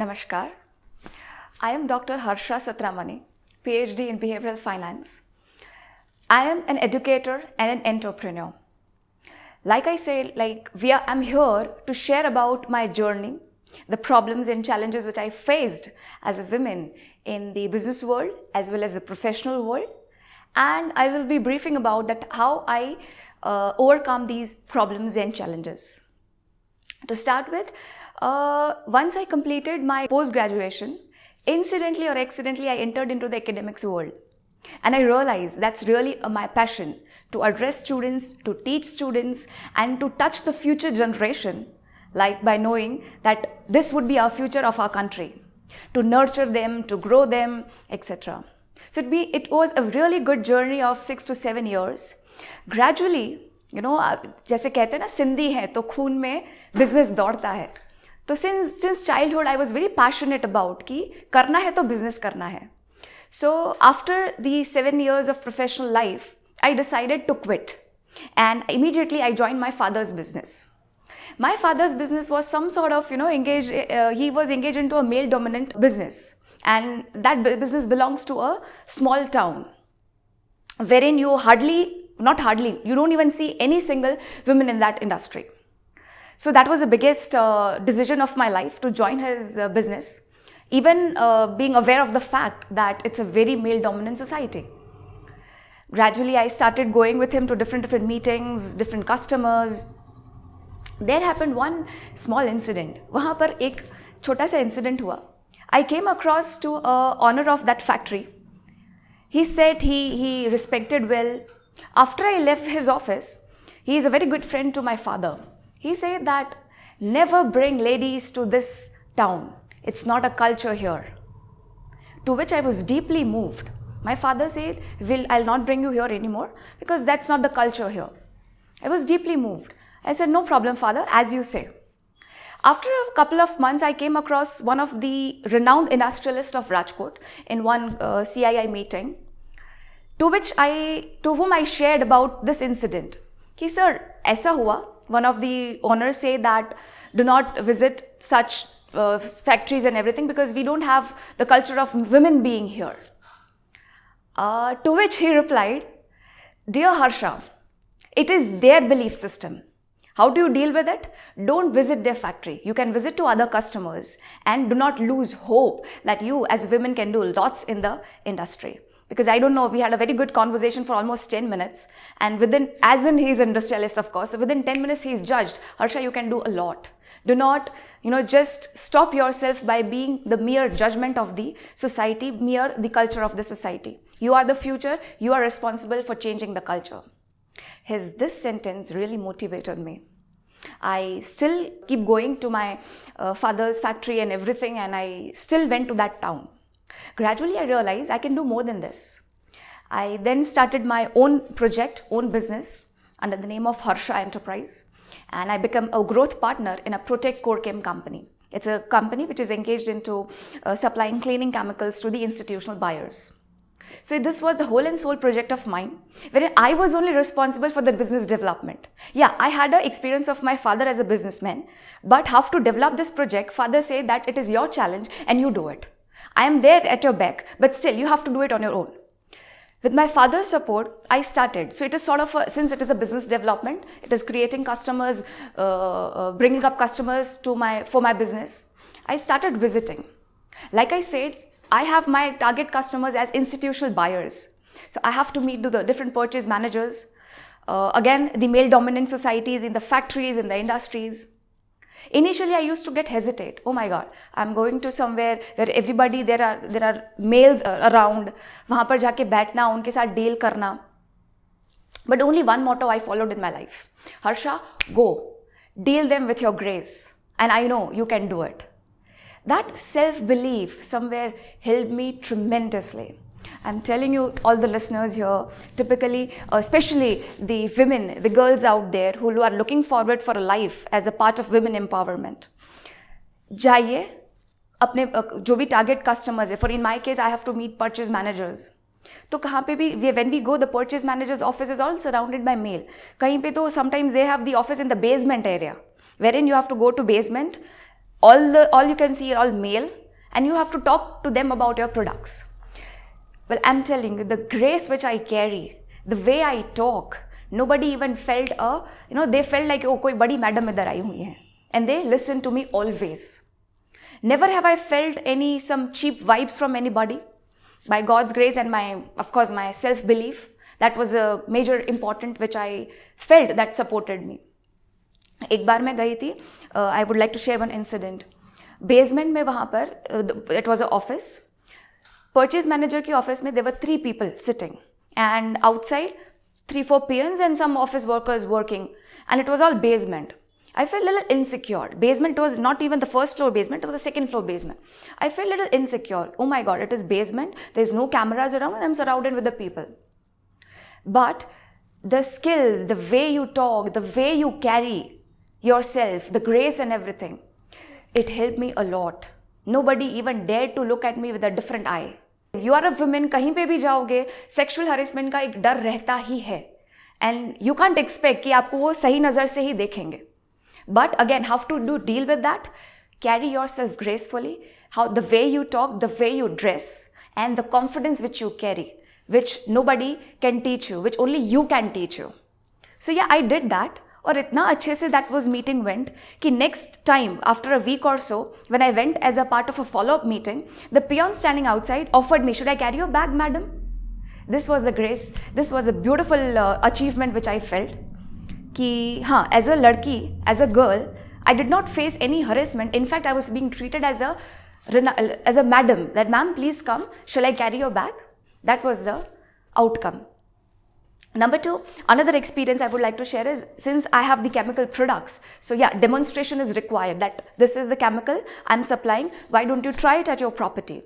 Namaskar. I am Dr. Harsha Satramani, PhD in Behavioral Finance. I am an educator and an entrepreneur. Like I said, I'm here to share about my journey, the problems and challenges which I faced as a woman in the business world as well as the professional world. And I will be briefing about that how I overcome these problems and challenges. To start with, once I completed my post-graduation, incidentally or accidentally I entered into the academics world. And I realized that's really my passion, to address students, to teach students, and to touch the future generation, like by knowing that this would be our future of our country, to nurture them, to grow them, etc. So it was a really good journey of 6 to 7 years. Gradually, जैसे कहते हैं ना, सिंधी है तो खून में business दौड़ता है. तो since childhood I was very passionate about कि करना है तो बिजनेस करना है. So after the 7 years of professional life, I decided to quit, and immediately I joined my father's business. My father's business was some sort of engaged. He was engaged into a male dominant business, and that business belongs to a small town, wherein you don't even see any single women in that industry. So that was the biggest decision of my life, to join his business, even being aware of the fact that it's a very male dominant society. Gradually I started going with him to different meetings, different customers. There happened one small incident. वहाँ पर एक छोटा सा incident हुआ. I came across to a owner of that factory. He said he respected well. After I left his office, he is a very good friend to my father. He said that never bring ladies to this town. It's not a culture here. To which I was deeply moved. My father said, I'll not bring you here anymore because that's not the culture here. I was deeply moved. I said, no problem, father, as you say. After a couple of months, I came across one of the renowned industrialists of Rajkot in one CII meeting, to whom I shared about this incident. Ki sir, aisa hua. One of the owners say that do not visit such factories and everything because we don't have the culture of women being here. To which he replied, dear Harsha, it is their belief system. How do you deal with it? Don't visit their factory. You can visit to other customers, and do not lose hope that you as women can do lots in the industry. Because I don't know, we had a very good conversation for almost 10 minutes, and he's an industrialist, of course, so within 10 minutes he's judged, Harsha, you can do a lot. Do not, just stop yourself by being the mere judgment of the society, mere the culture of the society. You are the future, you are responsible for changing the culture. This sentence really motivated me. I still keep going to my father's factory and everything, and I still went to that town. Gradually, I realized I can do more than this. I then started my own project, own business under the name of Harsha Enterprise, and I became a growth partner in a Protect Core Chem company. It's a company which is engaged into supplying cleaning chemicals to the institutional buyers. So this was the whole and soul project of mine, wherein I was only responsible for the business development. Yeah, I had an experience of my father as a businessman, but how to develop this project, father said that it is your challenge and you do it. I am there at your back, but still you have to do it on your own. With my father's support, I started. So it is sort of, since it is a business development, it is creating customers, bringing up customers for my business. I started visiting. Like I said, I have my target customers as institutional buyers. So I have to meet the different purchase managers. Again, the male dominant societies in the factories, in the industries. Initially, I used to hesitate. Oh my God, I'm going to somewhere where everybody, there are males around. वहाँ पर जाके बैठना, उनके साथ deal करना. But only one motto I followed in my life. Harsha, go. Deal them with your grace. And I know you can do it. That self-belief somewhere helped me tremendously. I'm telling you, all the listeners here, typically, especially the women, the girls out there who are looking forward for a life as a part of women empowerment. जाइए, अपने जो भी target customers है, for in my case, I have to meet purchase managers. तो कहाँ पे भी, when we go, the purchase manager's office is all surrounded by male. कहीं पे तो sometimes they have the office in the basement area, wherein you have to go to basement. all you can see are all male, and you have to talk to them about your products. Well, I'm telling you, the grace which I carry, the way I talk, nobody even felt they felt like, oh, koi badi madam idhar aayi hui hai. And they listened to me always. Never have I felt some cheap vibes from anybody. By God's grace and of course, my self-belief, that was a major important which I felt that supported me. एक बार मैं गई थी, I would like to share one incident. Basement में वहाँ पर, it was an office. Purchase manager की office में there were 3 people sitting, and outside 3-4 peons and some office workers working, and it was all basement. I felt a little insecure. Basement was not even the first floor basement, it was the second floor basement. I felt a little insecure. Oh my God, it is basement. There's no cameras around and I'm surrounded with the people. But the skills, the way you talk, the way you carry yourself, the grace and everything, it helped me a lot. Nobody even dared to look at me with a different eye. You are a woman, कहीं पे भी जाओगे, sexual harassment का एक डर रहता ही है. And you can't expect कि आपको वो सही नज़र से ही देखेंगे. But again, how to deal with that? Carry yourself gracefully. The way you talk, the way you dress, and the confidence which you carry, which nobody can teach you, which only you can teach you. So yeah, I did that. और इतना अच्छे से that was meeting went कि next time, after a week or so, when I went as a part of a follow-up meeting, the peon standing outside offered me, should I carry your bag, madam? This was the grace. This was a beautiful achievement which I felt. कि हाँ, as a लड़की, as a girl, I did not face any harassment. In fact, I was being treated as a madam. That ma'am, please come. Shall I carry your bag? That was the outcome. Number 2, another experience I would like to share is, since I have the chemical products, so yeah, demonstration is required that this is the chemical I'm supplying. Why don't you try it at your property?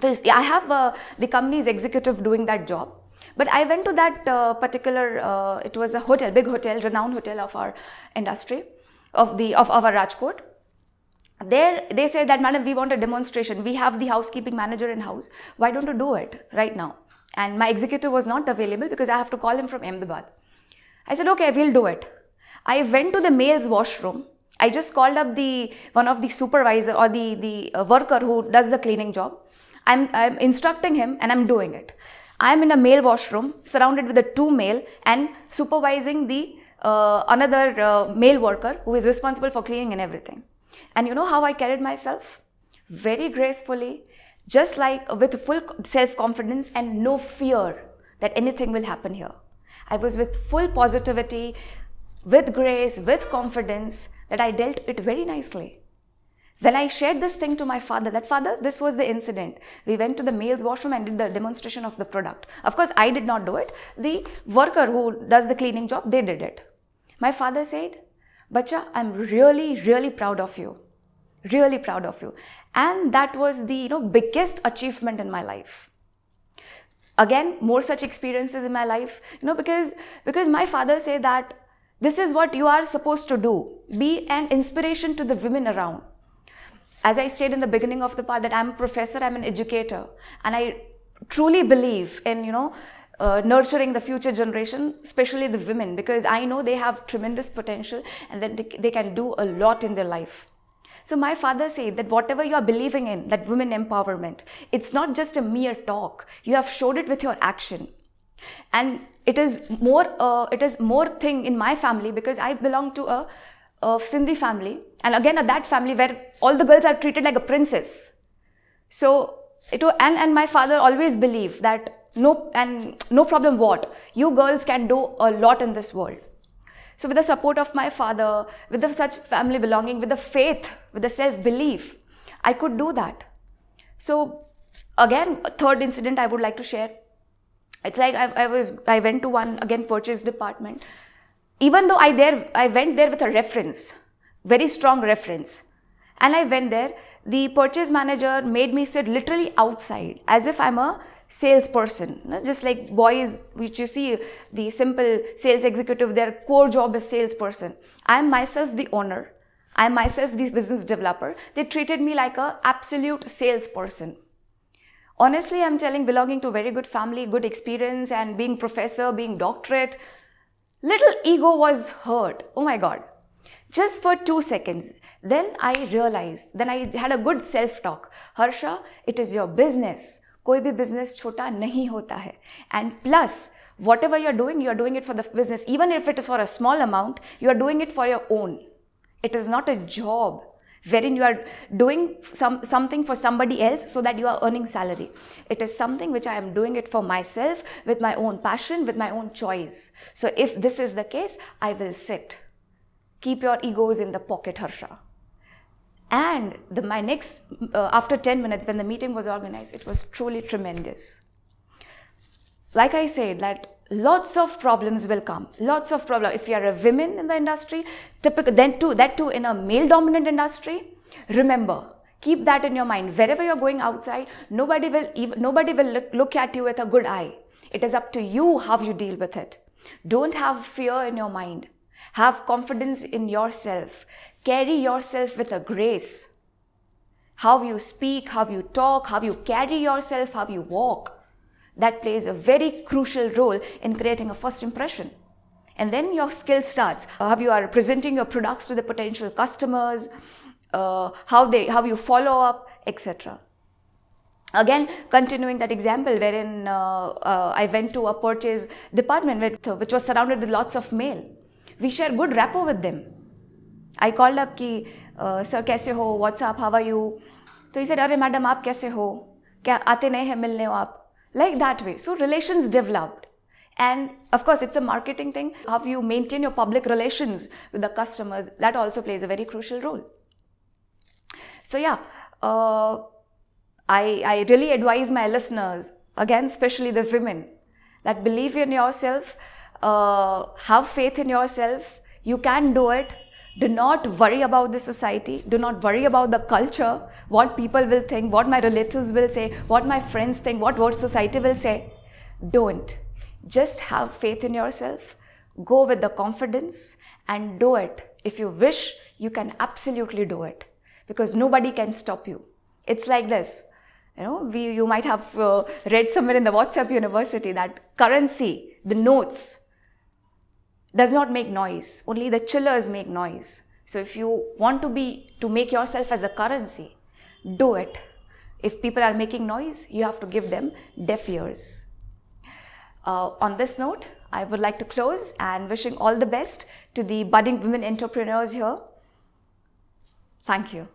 So I have the company's executive doing that job. But I went to that particular, it was a hotel, big hotel, renowned hotel of our industry, of our Rajkot. There, they said that, madam, we want a demonstration. We have the housekeeping manager in house. Why don't you do it right now? And my executive was not available because I have to call him from Ahmedabad. I said, okay, we'll do it. I went to the male's washroom. I just called up one of the supervisor or the worker who does the cleaning job. I'm instructing him and I'm doing it. I'm in a male washroom surrounded with the 2 male and supervising the another male worker who is responsible for cleaning and everything. And you know how I carried myself? Very gracefully, just like with full self-confidence and no fear that anything will happen here. I was with full positivity, with grace, with confidence, that I dealt it very nicely. When I shared this thing to my father, that father, this was the incident. We went to the male's washroom and did the demonstration of the product. Of course, I did not do it. The worker who does the cleaning job, they did it. My father said, Bacha, I'm really, really proud of you. Really proud of you. And that was the biggest achievement in my life. Again, more such experiences in my life, because my father said that this is what you are supposed to do. Be an inspiration to the women around. As I said in the beginning of the part that I'm a professor, I'm an educator, and I truly believe in, nurturing the future generation, especially the women, because I know they have tremendous potential and that they can do a lot in their life. So my father said that whatever you are believing in, that women empowerment, it's not just a mere talk. You have showed it with your action. And it is more thing in my family because I belong to a Sindhi family, and again at that family where all the girls are treated like a princess. So and my father always believed that no problem what, you girls can do a lot in this world. So with the support of my father, with the such family belonging, with the faith, with the self-belief, I could do that. So again, a third incident I would like to share. It's like I went to one again purchase department. Even though I went there with a reference, very strong reference, and I went there, the purchase manager made me sit literally outside as if I'm a salesperson. Just like boys, which you see, the simple sales executive, their core job is salesperson. I am myself the owner. I am myself the business developer. They treated me like an absolute salesperson. Honestly, I'm telling, belonging to a very good family, good experience, and being professor, being doctorate, little ego was hurt. Oh my God. Just for 2 seconds. Then I realized, then I had a good self-talk. Harsha, it is your business. कोई भी business छोटा नहीं होता है. And plus, whatever you're doing it for the business. Even if it is for a small amount, you are doing it for your own. It is not a job wherein you are doing something for somebody else so that you are earning salary. It is something which I am doing it for myself, with my own passion, with my own choice. So if this is the case, I will sit. Keep your egos in the pocket, Harsha. And my next, after 10 minutes when the meeting was organized, it was truly tremendous. Like I said, that lots of problems will come. Lots of problems. If you are a woman in the industry, that too in a male-dominant industry, remember, keep that in your mind. Wherever you're going outside, nobody will look at you with a good eye. It is up to you how you deal with it. Don't have fear in your mind. Have confidence in yourself. Carry yourself with a grace. How you speak, how you talk, how you carry yourself, how you walk. That plays a very crucial role in creating a first impression. And then your skill starts. How you are presenting your products to the potential customers, how you follow up, etc. Again, continuing that example wherein I went to a purchase department which was surrounded with lots of male. We share good rapport with them. I called up ki, sir, kaise ho? What's up? How are you? So he said, Arey madam, aap kaise ho? Kya aate nahi hai milne ho aap? Like that way. So relations developed. And of course, it's a marketing thing. How you maintain your public relations with the customers, that also plays a very crucial role. So yeah, I really advise my listeners, again, especially the women, that believe in yourself, have faith in yourself. You can do it. Do not worry about the society. Do not worry about the culture, what people will think, what my relatives will say, what my friends think, what society will say. Don't. Just have faith in yourself. Go with the confidence and do it. If you wish, you can absolutely do it, because nobody can stop you. It's like this. You might have read somewhere in the WhatsApp University that currency, the notes, does not make noise. Only the chillers make noise. So if you want to make yourself as a currency, do it. If people are making noise, you have to give them deaf ears. On this note, I would like to close and wishing all the best to the budding women entrepreneurs here. Thank you.